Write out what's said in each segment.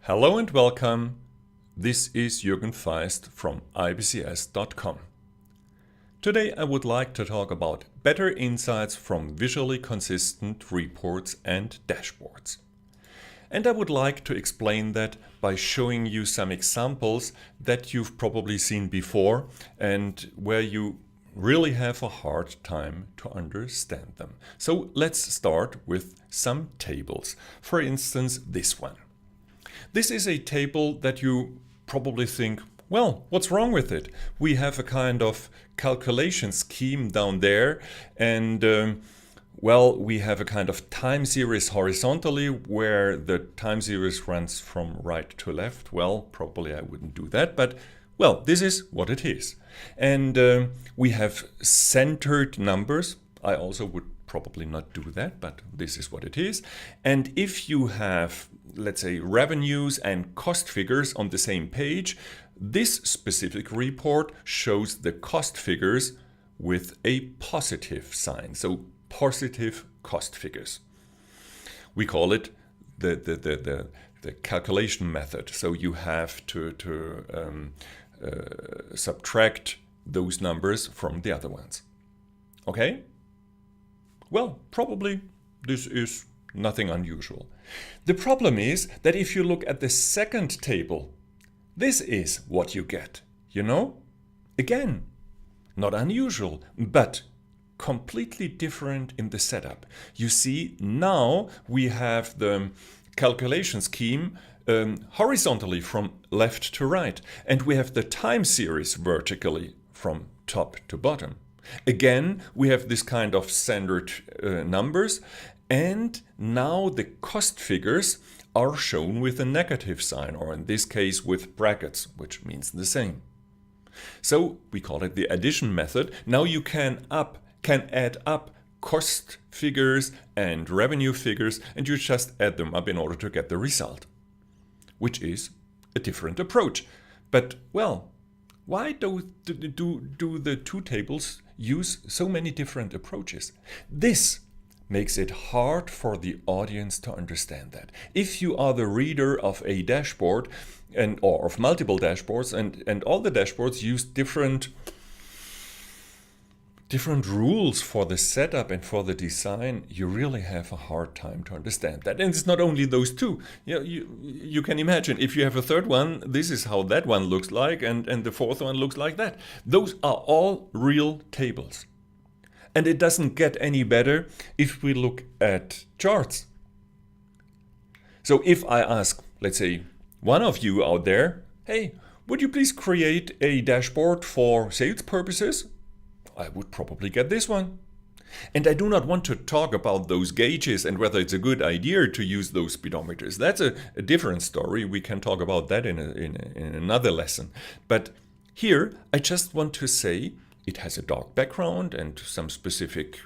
Hello and welcome. This is Jürgen Faisst from IBCS.com. Today I would like to talk about better insights from visually consistent reports and dashboards. And I would like to explain that by showing you some examples that you've probably seen before and where you really have a hard time to understand them. So let's start with some tables. For instance, this one. This is a table that you probably think, well, what's wrong with it? We have a kind of calculation scheme down there and we have a kind of time series horizontally where the time series runs from right to left. Well, probably I wouldn't do that, but well, this is what it is. And we have centered numbers. I also would probably not do that, but this is what it is. And if you have, let's say, revenues and cost figures on the same page, this specific report shows the cost figures with a positive sign. So positive cost figures. We call it the calculation method. So you have to subtract those numbers from the other ones. Okay? Well, probably this is nothing unusual. The problem is that if you look at the second table, this is what you get, you know? Again, not unusual, but completely different in the setup. You see, now we have the calculation scheme horizontally from left to right, and we have the time series vertically from top to bottom. Again, we have this kind of centered numbers, and now the cost figures are shown with a negative sign, or in this case with brackets, which means the same. So we call it the addition method. Now you can add up cost figures and revenue figures, and you just add them up in order to get the result, which is a different approach. But well, why do the two tables use so many different approaches? This makes it hard for the audience to understand that. If you are the reader of a dashboard or of multiple dashboards and all the dashboards use different rules for the setup and for the design, you really have a hard time to understand that. And it's not only those two. You can imagine if you have a third one, this is how that one looks like, and the fourth one looks like that. Those are all real tables. And it doesn't get any better if we look at charts. So if I ask, let's say, one of you out there, hey, would you please create a dashboard for sales purposes? I would probably get this one. And I do not want to talk about those gauges and whether it's a good idea to use those speedometers. That's a different story. We can talk about that in another lesson. But here, I just want to say it has a dark background and some specific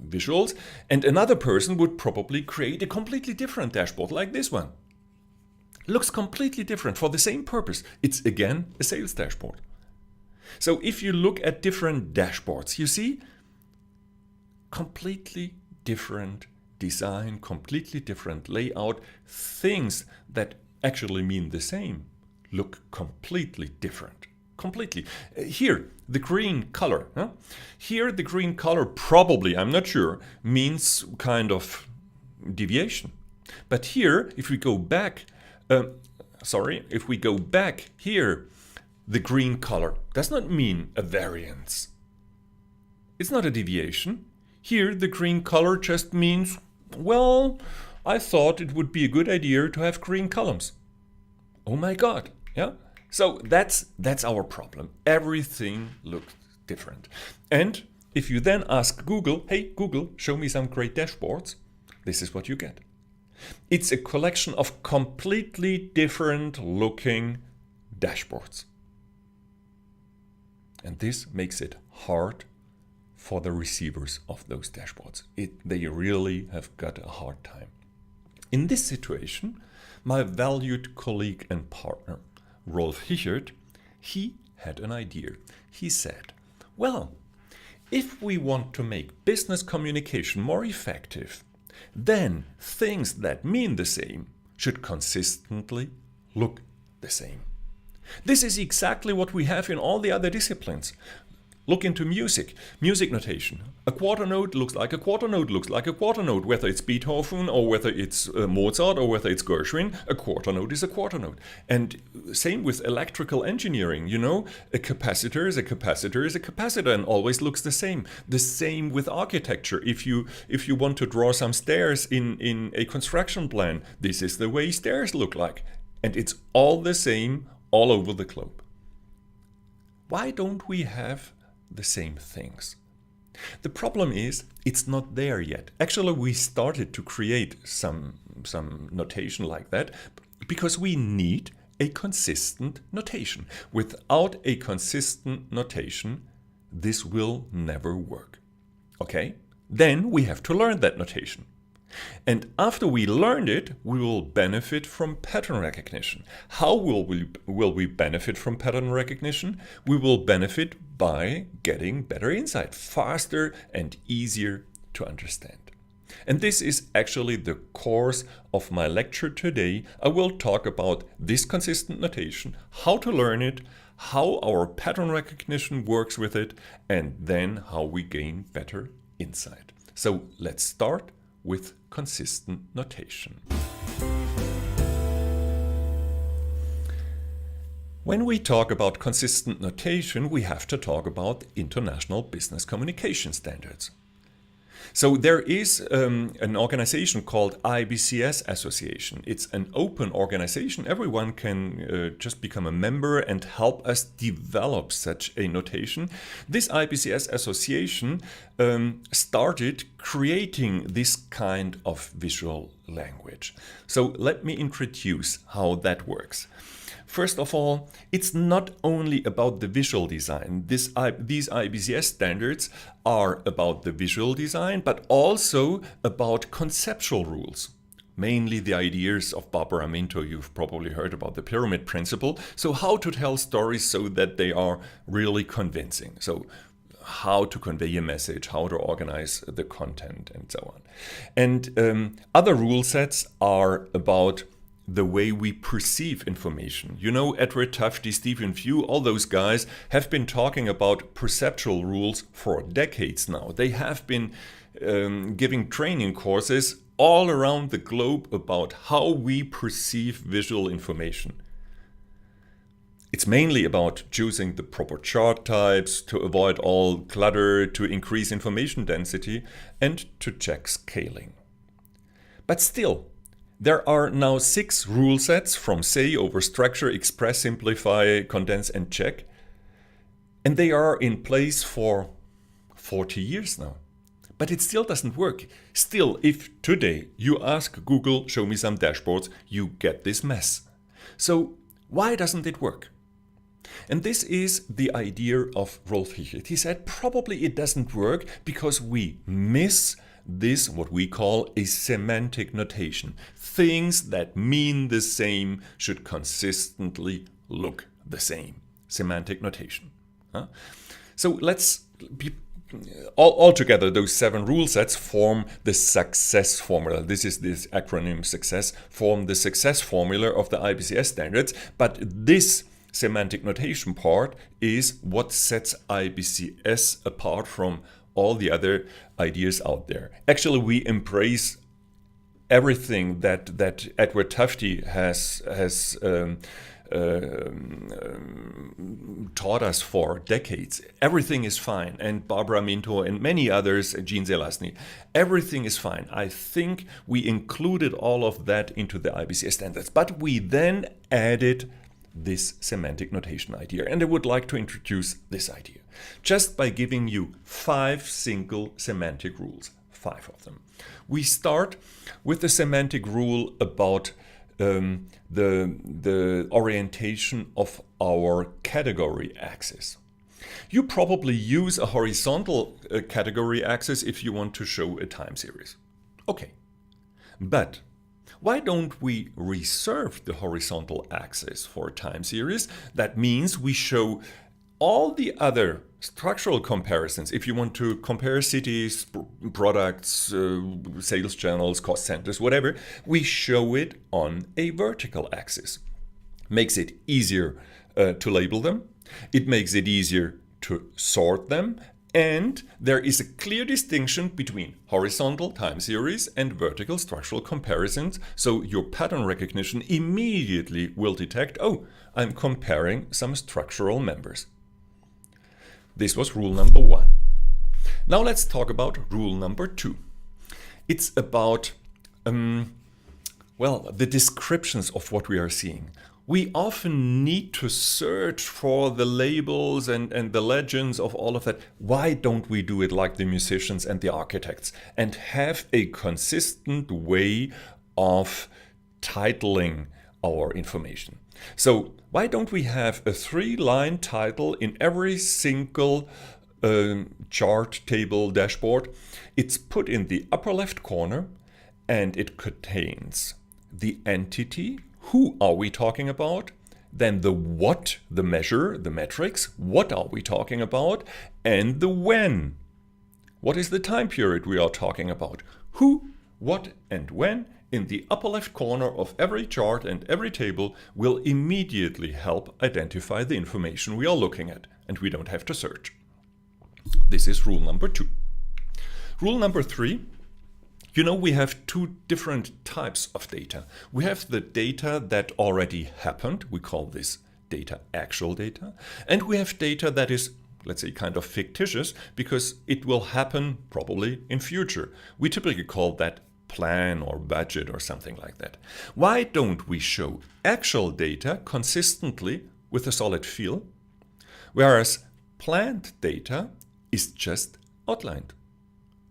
visuals. And another person would probably create a completely different dashboard like this one. Looks completely different for the same purpose. It's again a sales dashboard. So if you look at different dashboards, you see completely different design, completely different layout. Things that actually mean the same look completely different. Completely. Here, the green color. Here, the green color probably, I'm not sure, means kind of deviation. But here, if we go back, here, the green color does not mean a variance. It's not a deviation. Here, the green color just means, well, I thought it would be a good idea to have green columns. Oh my God, yeah? So that's our problem. Everything looks different. And if you then ask Google, hey, Google, show me some great dashboards, this is what you get. It's a collection of completely different looking dashboards. And this makes it hard for the receivers of those dashboards. They really have got a hard time. In this situation, my valued colleague and partner, Rolf Hichert, he had an idea. He said, well, if we want to make business communication more effective, then things that mean the same should consistently look the same. This is exactly what we have in all the other disciplines. Look into music. Music notation. A quarter note looks like a quarter note looks like a quarter note. Whether it's Beethoven or whether it's Mozart or whether it's Gershwin, a quarter note is a quarter note. And same with electrical engineering. You know, a capacitor is a capacitor is a capacitor and always looks the same. The same with architecture. If you want to draw some stairs in a construction plan, this is the way stairs look like. And it's all the same all over the globe. Why don't we have the same things? The problem is it's not there yet. Actually, we started to create some notation like that because we need a consistent notation. Without a consistent notation, this will never work. Okay? Then we have to learn that notation. And after we learned it, we will benefit from pattern recognition. How will we benefit from pattern recognition? We will benefit by getting better insight, faster and easier to understand. And this is actually the course of my lecture today. I will talk about this consistent notation, how to learn it, how our pattern recognition works with it, and then how we gain better insight. So let's start with consistent notation. When we talk about consistent notation, we have to talk about international business communication standards. So there is an organization called IBCS Association. It's an open organization. Everyone can just become a member and help us develop such a notation. This IBCS Association started creating this kind of visual language. So let me introduce how that works. First of all, it's not only about the visual design. These IBCS standards are about the visual design, but also about conceptual rules. Mainly the ideas of Barbara Minto. You've probably heard about the pyramid principle. So how to tell stories so that they are really convincing. So how to convey a message, how to organize the content, and so on. And other rule sets are about the way we perceive information. You know, Edward Tufte, Stephen Few, all those guys have been talking about perceptual rules for decades now. They have been giving training courses all around the globe about how we perceive visual information. It's mainly about choosing the proper chart types, to avoid all clutter, to increase information density, and to check scaling. But still, there are now 6 rule sets from say over structure, express, simplify, condense, and check. And they are in place for 40 years now. But it still doesn't work. Still, if today you ask Google, show me some dashboards, you get this mess. So why doesn't it work? And this is the idea of Rolf Hichelt. He said probably it doesn't work because we miss this, what we call a semantic notation. Things that mean the same should consistently look the same. Semantic notation. So let's be all together, those 7 rule sets form the success formula. This is this acronym SUCCESS, form the success formula of the IBCS standards. But this semantic notation part is what sets IBCS apart from all the other ideas out there. Actually, we embrace everything that Edward Tufte has taught us for decades. Everything is fine. And Barbara Minto and many others, Jean Zelazny, everything is fine. I think we included all of that into the IBCS standards. But we then added this semantic notation idea. And I would like to introduce this idea just by giving you 5 single semantic rules, 5 of them. We start with the semantic rule about the orientation of our category axis. You probably use a horizontal category axis if you want to show a time series. Okay, but why don't we reserve the horizontal axis for a time series? That means we show all the other structural comparisons. If you want to compare cities, products, sales channels, cost centers, whatever, we show it on a vertical axis. makes it easier to label them. It makes it easier to sort them. And there is a clear distinction between horizontal time series and vertical structural comparisons. So your pattern recognition immediately will detect, oh, I'm comparing some structural members. This was rule number 1. Now let's talk about rule number 2. It's about, the descriptions of what we are seeing. We often need to search for the labels and the legends of all of that. Why don't we do it like the musicians and the architects and have a consistent way of titling our information? So why don't we have a 3-line title in every single chart, table, dashboard? It's put in the upper left corner and it contains the entity. Who are we talking about? Then the what, the measure, the metrics. What are we talking about? And the when. What is the time period we are talking about? Who, what, and when in the upper left corner of every chart and every table will immediately help identify the information we are looking at, and we don't have to search. This is rule number 2. Rule number 3. You know, we have 2 different types of data. We have the data that already happened. We call this data actual data. And we have data that is, let's say, kind of fictitious because it will happen probably in future. We typically call that plan or budget or something like that. Why don't we show actual data consistently with a solid fill, whereas planned data is just outlined?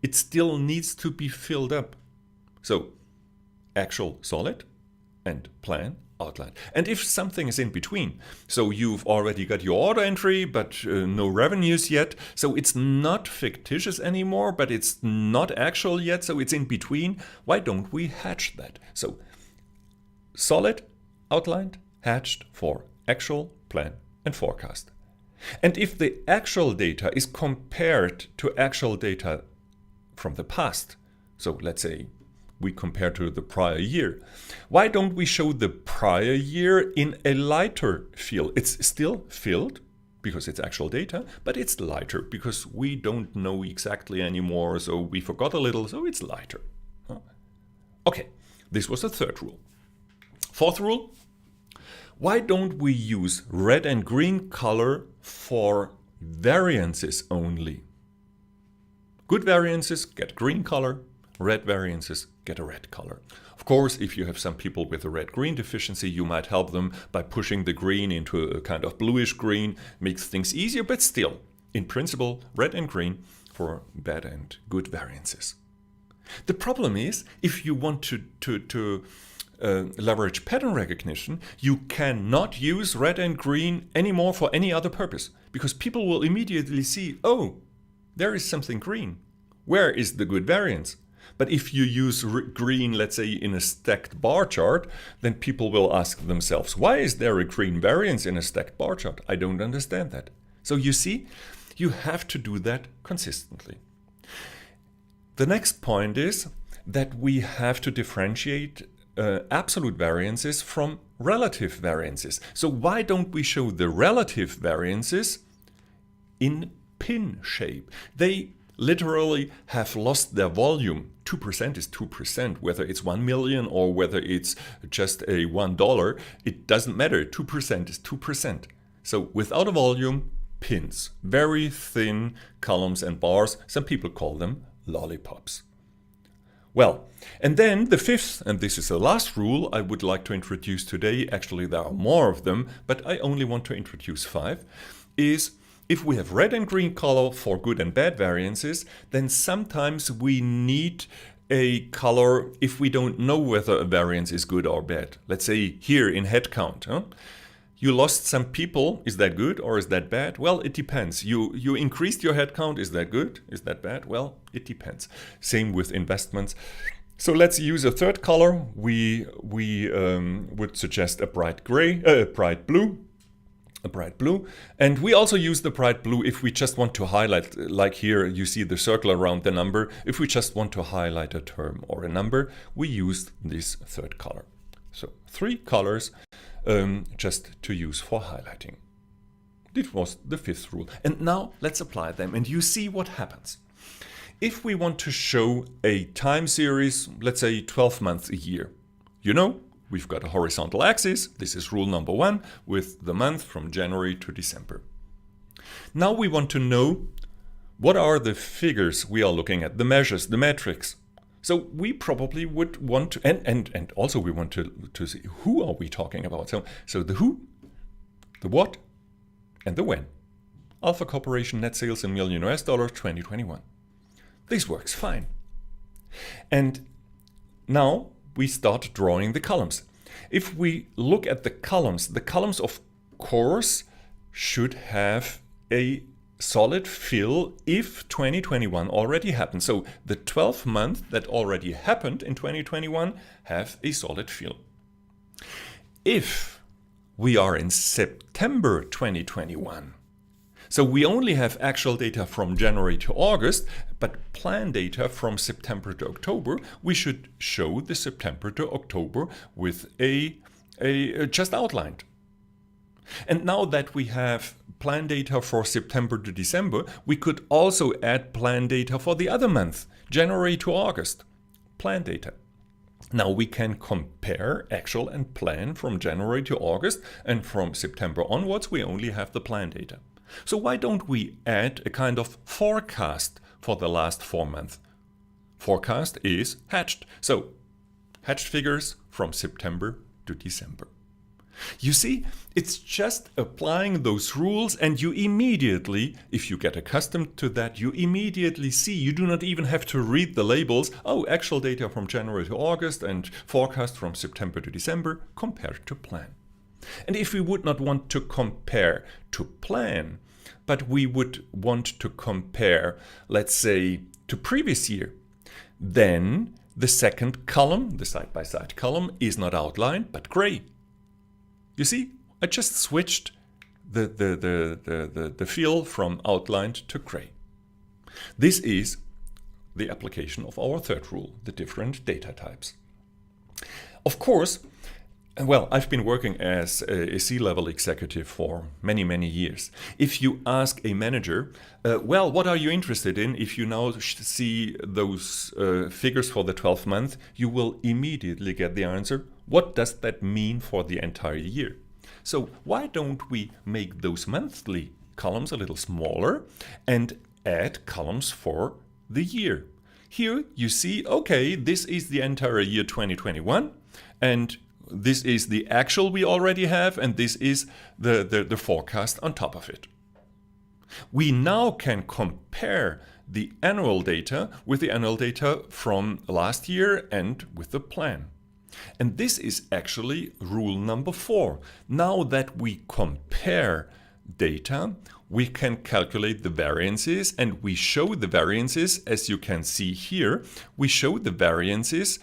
It still needs to be filled up. So actual solid and plan outline. And if something is in between, so you've already got your order entry but no revenues yet, so it's not fictitious anymore, but it's not actual yet, so it's in between, why don't we hatch that? So solid, outlined, hatched for actual, plan and forecast. And if the actual data is compared to actual data from the past, so let's say we compare to the prior year, why don't we show the prior year in a lighter fill? It's still filled because it's actual data, but it's lighter because we don't know exactly anymore, so we forgot a little, so it's lighter. Okay, this was the 3rd rule. 4th rule, why don't we use red and green color for variances only? Good variances get green color, red variances get a red color. Of course, if you have some people with a red-green deficiency, you might help them by pushing the green into a kind of bluish green, makes things easier, but still, in principle, red and green for bad and good variances. The problem is, if you want to leverage pattern recognition, you cannot use red and green anymore for any other purpose, because people will immediately see, oh, there is something green. Where is the good variance? But if you use green, let's say in a stacked bar chart, then people will ask themselves, why is there a green variance in a stacked bar chart? I don't understand that. So you see, you have to do that consistently. The next point is that we have to differentiate absolute variances from relative variances. So why don't we show the relative variances in pin shape? They literally have lost their volume. 2% is 2%, whether it's 1 million or whether it's just a $1, it doesn't matter. 2% is 2%. So without a volume, pins, very thin columns and bars. Some people call them lollipops. Well, and then the 5th, and this is the last rule I would like to introduce today, actually there are more of them, but I only want to introduce 5, is if we have red and green color for good and bad variances, then sometimes we need a color if we don't know whether a variance is good or bad. Let's say here in headcount, you lost some people, is that good or is that bad? Well, it depends. You increased your headcount, is that good? Is that bad? Well, it depends. Same with investments. So let's use a 3rd color. We would suggest a bright blue. A bright blue. And we also use the bright blue if we just want to highlight, like here you see the circle around the number. If we just want to highlight a term or a number, we use this 3rd color. So 3 colors just to use for highlighting. This was the 5th rule. And now let's apply them and you see what happens. If we want to show a time series, let's say 12 months a year, you know, we've got a horizontal axis. This is rule number 1 with the month from January to December. Now we want to know what are the figures we are looking at, the measures, the metrics. So we probably would want to, and also we want to see who are we talking about. So the who, the what, and the when. Alpha Corporation net sales in million US dollars 2021. This works fine. And now we start drawing the columns. If we look at the columns of course should have a solid fill if 2021 already happened. So the 12th month that already happened in 2021 have a solid fill. If we are in September 2021, so we only have actual data from January to August, but plan data from September to October, we should show the September to October with a just outlined. And now that we have plan data for September to December, we could also add plan data for the other month, January to August, plan data. Now we can compare actual and plan from January to August, and from September onwards we only have the plan data. So why don't we add a kind of forecast for the last 4 months? Forecast is hatched. So hatched figures from September to December. You see, it's just applying those rules and you immediately, if you get accustomed to that, you immediately see, you do not even have to read the labels, oh, actual data from January to August and forecast from September to December compared to plan. And if we would not want to compare to plan, but we would want to compare, let's say, to previous year, then the second column, the side-by-side column, is not outlined, but gray. You see, I just switched the fill from outlined to gray. This is the application of our 3rd rule, the different data types. Of course, well, I've been working as a C-level executive for many, many years. If you ask a manager, well, what are you interested in? If you now see those figures for the 12th month, you will immediately get the answer. What does that mean for the entire year? So why don't we make those monthly columns a little smaller and add columns for the year? Here you see, okay, this is the entire year 2021, and this is the actual we already have, and this is the forecast on top of it. We now can compare the annual data with the annual data from last year and with the plan. And this is actually rule number 4. Now that we compare data, we can calculate the variances, and we show the variances, as you can see here. We show the variances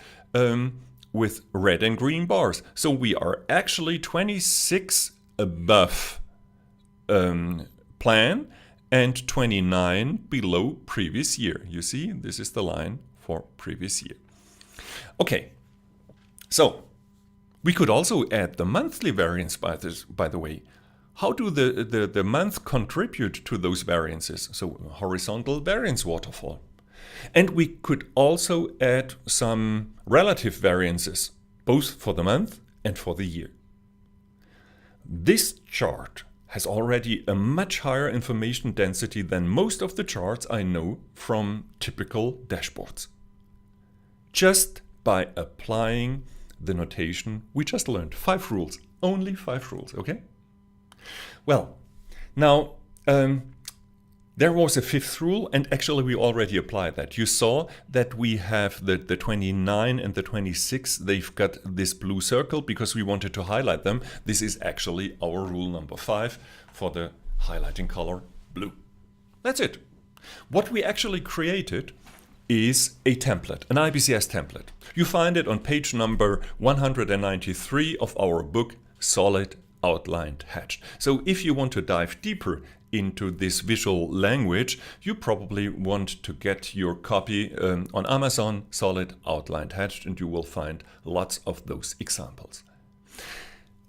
with red and green bars. So we are actually 26 above plan and 29 below previous year. You see, this is the line for previous year. Okay, so we could also add the monthly variance by the way. How do the month contribute to those variances? So horizontal variance waterfall. And we could also add some relative variances, both for the month and for the year. This chart has already a much higher information density than most of the charts I know from typical dashboards. Just by applying the notation we just learned. 5 rules, only 5 rules, okay? Well, now, there was a 5th rule, and actually we already applied that. You saw that we have the 29 and the 26, they've got this blue circle because we wanted to highlight them. This is actually our rule number 5 for the highlighting color blue. That's it. What we actually created is a template, an IBCS template. You find it on page number 193 of our book, Solid Outlined Hatched. So if you want to dive deeper into this visual language, you probably want to get your copy on Amazon, Solid Outlined Hatched, and you will find lots of those examples.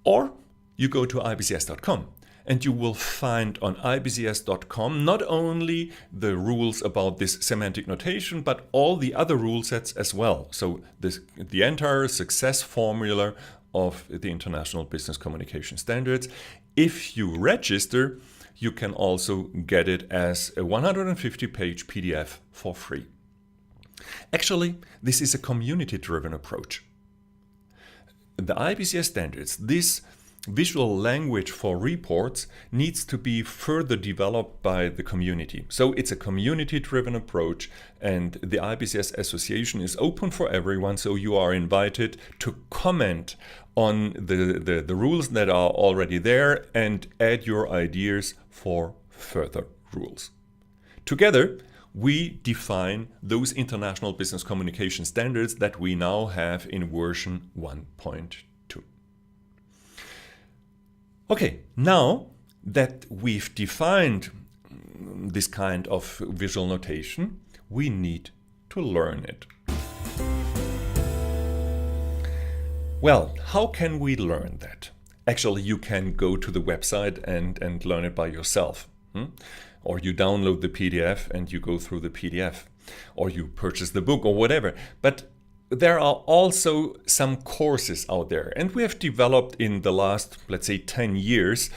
Or you go to IBCS.com. And you will find on IBCS.com not only the rules about this semantic notation, but all the other rule sets as well. So the entire success formula of the International Business Communication Standards. If you register, you can also get it as a 150-page PDF for free. Actually, this is a community-driven approach. The IBCS standards, this visual language for reports, needs to be further developed by the community. So it's a community-driven approach, and the IBCS Association is open for everyone, so you are invited to comment on the rules that are already there and add your ideas for further rules. Together, we define those international business communication standards that we now have in version 1.2. Okay, now that we've defined this kind of visual notation, we need to learn it. Well, how can we learn that? Actually, you can go to the website and learn it by yourself. Or you download the PDF and you go through the PDF. Or you purchase the book or whatever. But there are also some courses out there, and we have developed in the last, let's say, 10 years,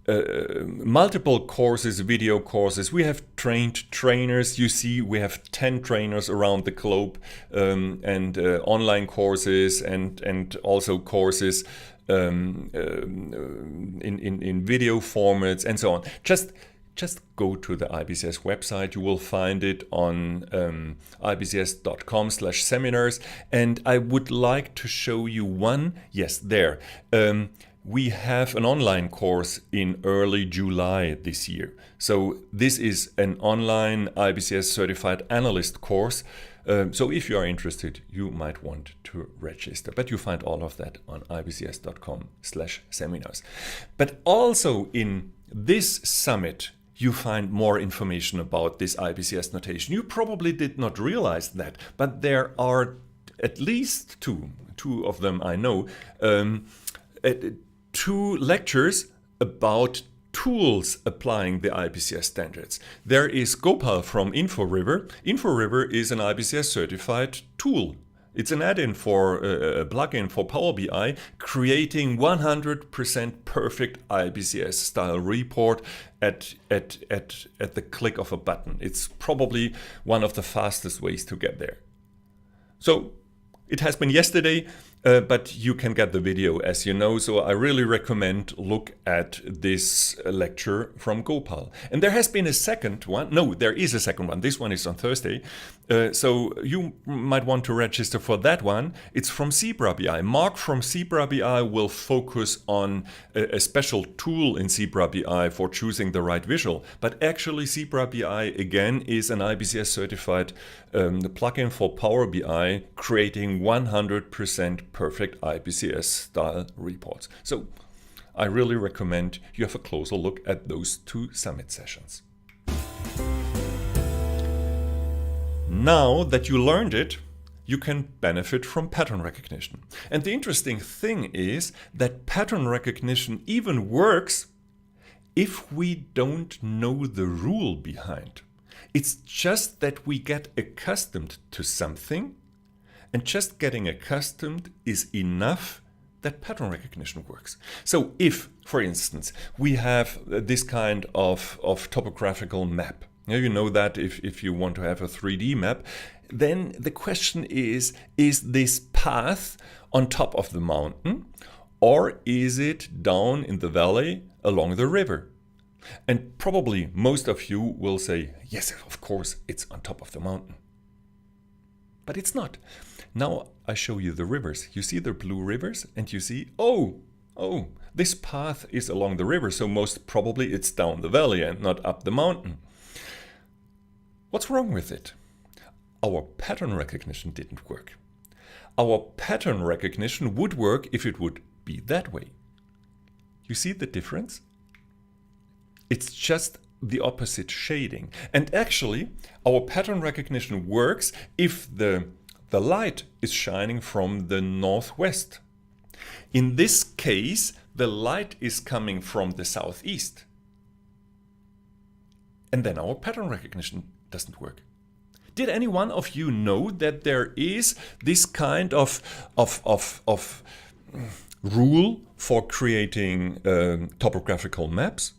multiple courses, video courses. We have trained trainers. You see, we have 10 trainers around the globe, and online courses and also courses in video formats and so on. Just go to the IBCS website. You will find it on ibcs.com/seminars. And I would like to show you one. Yes, there. We have an online course in early July this year. So this is an online IBCS certified analyst course. So if you are interested, you might want to register. But you find all of that on ibcs.com/seminars. But also in this summit, you find more information about this IBCS notation. You probably did not realize that, but there are at least two of them I know, 2 lectures about tools applying the IBCS standards. There is Gopal from InfoRiver. InfoRiver is an IBCS certified tool. It's an add-in for a plugin for Power BI, creating 100% perfect IBCS style report at the click of a button. It's probably one of the fastest ways to get there. So it has been yesterday, but you can get the video, as you know. So I really recommend look at this lecture from Gopal. And there has been a second one. No, there is a second one. This one is on Thursday. So you might want to register for that one. It's from Zebra BI. Mark from Zebra BI will focus on a special tool in Zebra BI for choosing the right visual. But actually Zebra BI, again, is an IBCS certified plugin for Power BI, creating 100% perfect IBCS style reports. So I really recommend you have a closer look at those 2 summit sessions. Now that you learned it, you can benefit from pattern recognition. And the interesting thing is that pattern recognition even works if we don't know the rule behind. It's just that we get accustomed to something, and just getting accustomed is enough that pattern recognition works. So if, for instance, we have this kind of topographical map, you know that if you want to have a 3D map, then the question is this path on top of the mountain, or is it down in the valley along the river? And probably most of you will say, yes, of course, it's on top of the mountain. But it's not. Now I show you the rivers. You see the blue rivers, and you see, oh, this path is along the river, so most probably it's down the valley and not up the mountain. What's wrong with it? Our pattern recognition didn't work. Our pattern recognition would work if it would be that way. You see the difference? It's just the opposite shading. And actually, our pattern recognition works if the light is shining from the northwest. In this case, the light is coming from the southeast. And then our pattern recognition doesn't work. Did any one of you know that there is this kind of rule for creating topographical maps?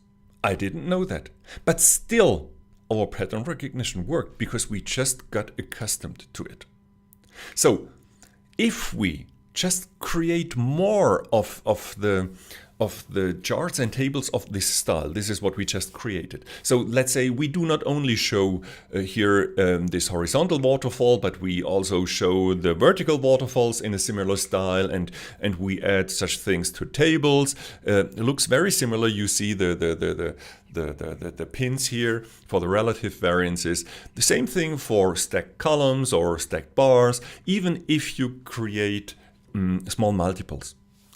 I didn't know that. But still, our pattern recognition worked because we just got accustomed to it. So, if we just create more of the charts and tables of this style. This is what we just created. So let's say we do not only show here this horizontal waterfall, but we also show the vertical waterfalls in a similar style, and we add such things to tables. It looks very similar. You see the pins here for the relative variances. The same thing for stacked columns or stacked bars, even if you create small multiples.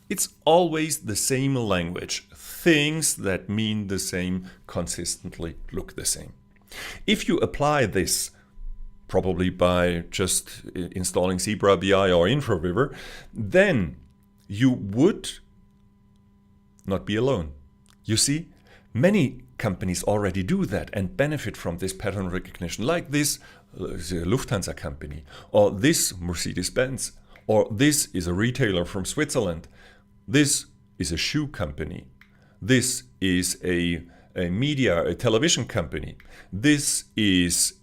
It's always the same language. Things that mean the same consistently look the same. If you apply this, probably by just installing Zebra BI or InfraRiver, then you would not be alone. You see, many companies already do that and benefit from this pattern recognition, like this Lufthansa company, or this Mercedes-Benz, or this is a retailer from Switzerland. This is a shoe company. This is a television company. This is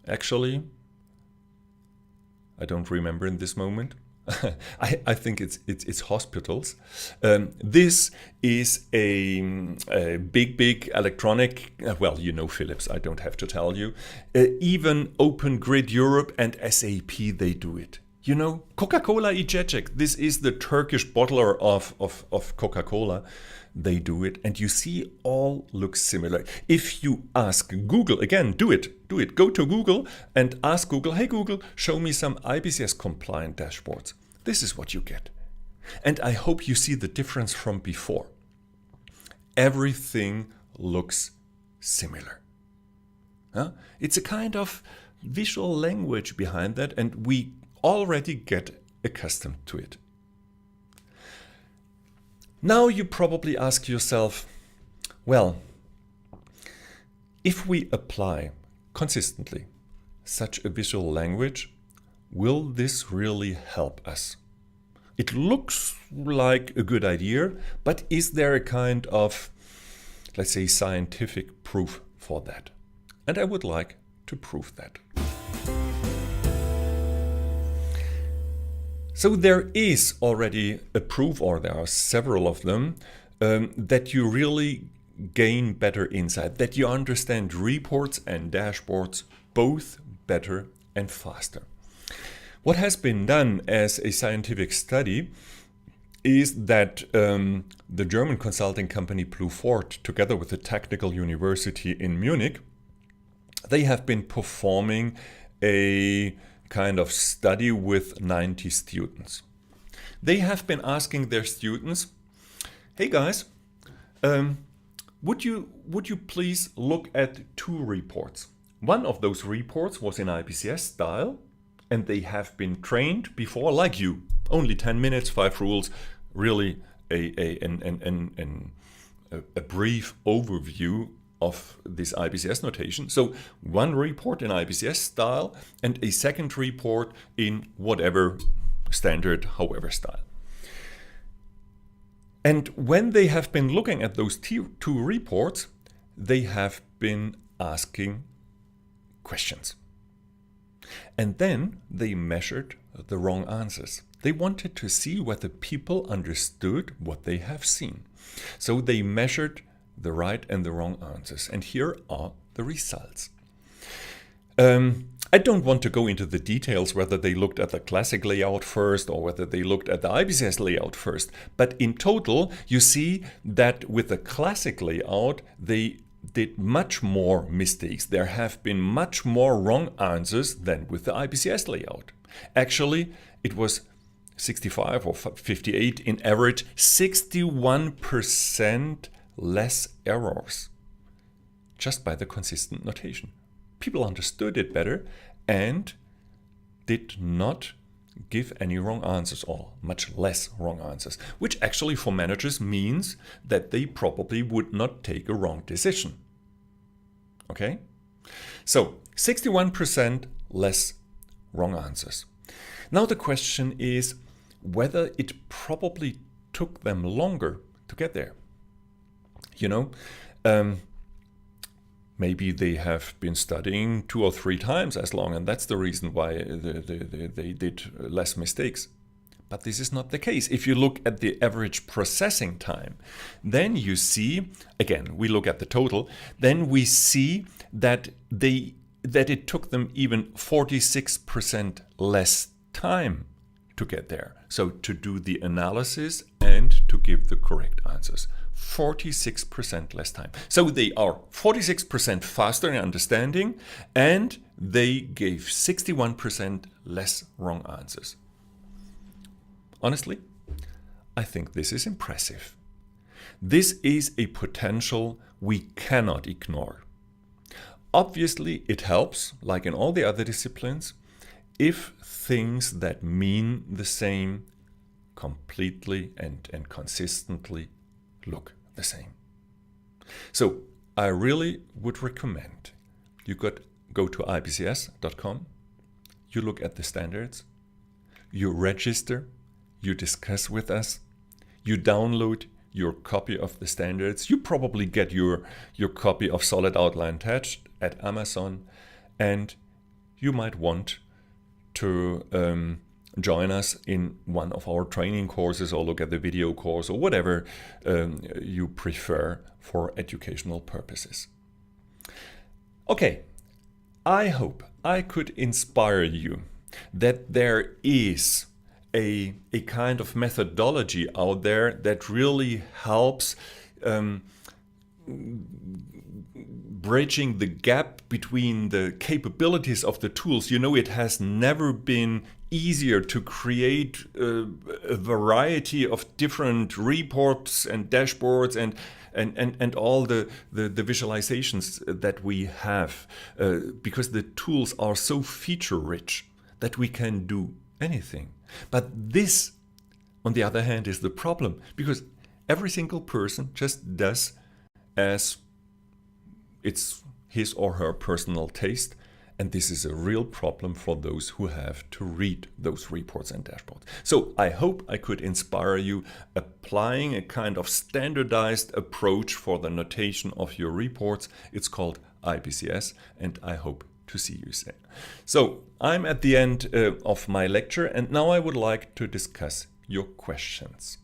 actually, I don't remember in this moment. I think it's hospitals. This is a big electronic, well, you know Philips, I don't have to tell you. Even Open Grid Europe and SAP, they do it. You know, Coca-Cola Icecek, this is the Turkish bottler of Coca-Cola. They do it, and you see all looks similar. If you ask Google, again, do it. Go to Google and ask Google, hey Google, show me some IBCS compliant dashboards. This is what you get. And I hope you see the difference from before. Everything looks similar. It's a kind of visual language behind that, and we already get accustomed to it. Now you probably ask yourself, well, if we apply consistently such a visual language, will this really help us? It looks like a good idea, but is there a kind of, let's say, scientific proof for that? And I would like to prove that. So there is already a proof, or there are several of them, that you really gain better insight, that you understand reports and dashboards both better and faster. What has been done as a scientific study is that the German consulting company Blue Fort, together with the Technical University in Munich, they have been performing a kind of study with 90 students. They have been asking their students, hey guys, would you please look at two reports? One of those reports was in IBCS style, and they have been trained before, like you, only 10 minutes, 5 rules, really a brief overview of this IBCS notation. So one report in IBCS style and a second report in whatever standard, however style. And when they have been looking at those two reports, they have been asking questions. And then they measured the wrong answers. They wanted to see whether people understood what they have seen. So they measured the right and the wrong answers. And here are the results. I don't want to go into the details whether they looked at the classic layout first or whether they looked at the IBCS layout first. But in total, you see that with the classic layout, they did much more mistakes. There have been much more wrong answers than with the IBCS layout. Actually, it was 65 or 58 in average, 61% less errors just by the consistent notation. People understood it better and did not give any wrong answers, or much less wrong answers, which actually for managers means that they probably would not take a wrong decision. Okay? So 61% less wrong answers. Now the question is whether it probably took them longer to get there. You know, maybe they have been studying 2 or 3 times as long, and that's the reason why they did less mistakes. But this is not the case. If you look at the average processing time, then you see, again, we look at the total, then we see that it took them even 46% less time to get there. So to do the analysis and to give the correct answers. 46% less time. So they are 46% faster in understanding, and they gave 61% less wrong answers. Honestly, I think this is impressive. This is a potential we cannot ignore. Obviously, it helps, like in all the other disciplines, if things that mean the same completely and consistently look the same. So I really would recommend you go to IBCS.com, you look at the standards, you register, you discuss with us, you download your copy of the standards. You probably get your copy of Solid Outline Text at Amazon, and you might want to join us in one of our training courses, or look at the video course, or whatever you prefer for educational purposes. Okay, I hope I could inspire you that there is a kind of methodology out there that really helps bridging the gap between the capabilities of the tools. You know, it has never been easier to create a variety of different reports and dashboards and all the visualizations that we have, because the tools are so feature rich that we can do anything. But this, on the other hand, is the problem, because every single person just does as it's his or her personal taste, and this is a real problem for those who have to read those reports and dashboards. So I hope I could inspire you applying a kind of standardized approach for the notation of your reports. It's called IBCS, and I hope to see you soon. So I'm at the end of my lecture, and now I would like to discuss your questions.